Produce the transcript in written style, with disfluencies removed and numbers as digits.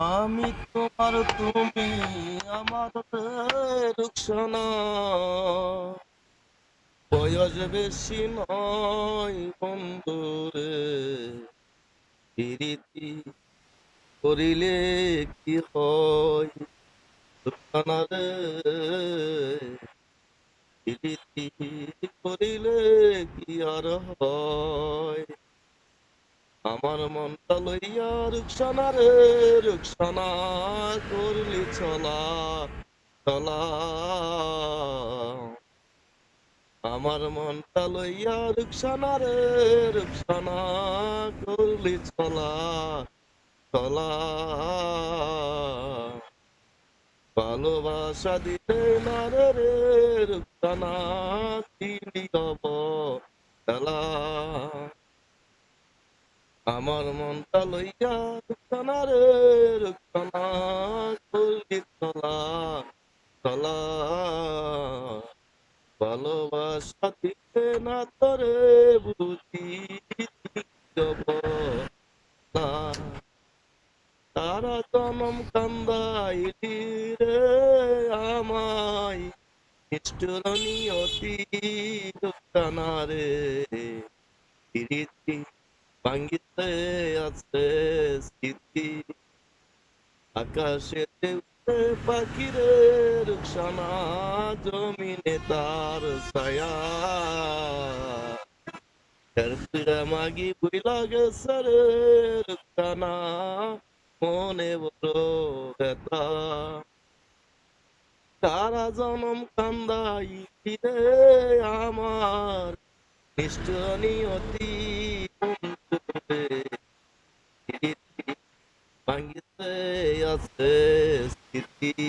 আমি তোমার তুমি আমার রুকসানা, বয়স বেশি নয় বন্ধুরে, প্রীতি করিলে কি হয় রুকসানা রে, প্রীতি করিলে কি আর হয়। আমার মনটা লইয়া রুকসানা রে, রুকসানা করলি চলা চলা, আমার মনটা লইয়া রুকসানা রে, রুকসানা করলি চলা চলা, ভালোবাসা দিলে না রে রে, রুকসানা দিলি অবহেলা। আমার মনটা লইয়া রুকসানা রে, রুকসানা করলি চলা চলা, ভালোবাসা দিতে না তোরে বুঝি না, তারা জনম কান্দাইলি রে আমায়, নিষ্ঠুর নিয়তি রুকসানা রে, প্রীতি ভাঙ্গিতে আছে স্মৃতি, আকাশেতে উড়ে পাখি রে, রুকসানা জমিনে তার ছায়া, পিড়া মাগি বুইলা গেছে রে, রুকসানা মনে বড় ব্যথা, সারা জনম কান্দাইলি রে আমার, নিষ্ঠুর নিয়তি বন্ধু রে, ভাঙ্গিতে আছে স্মৃতি।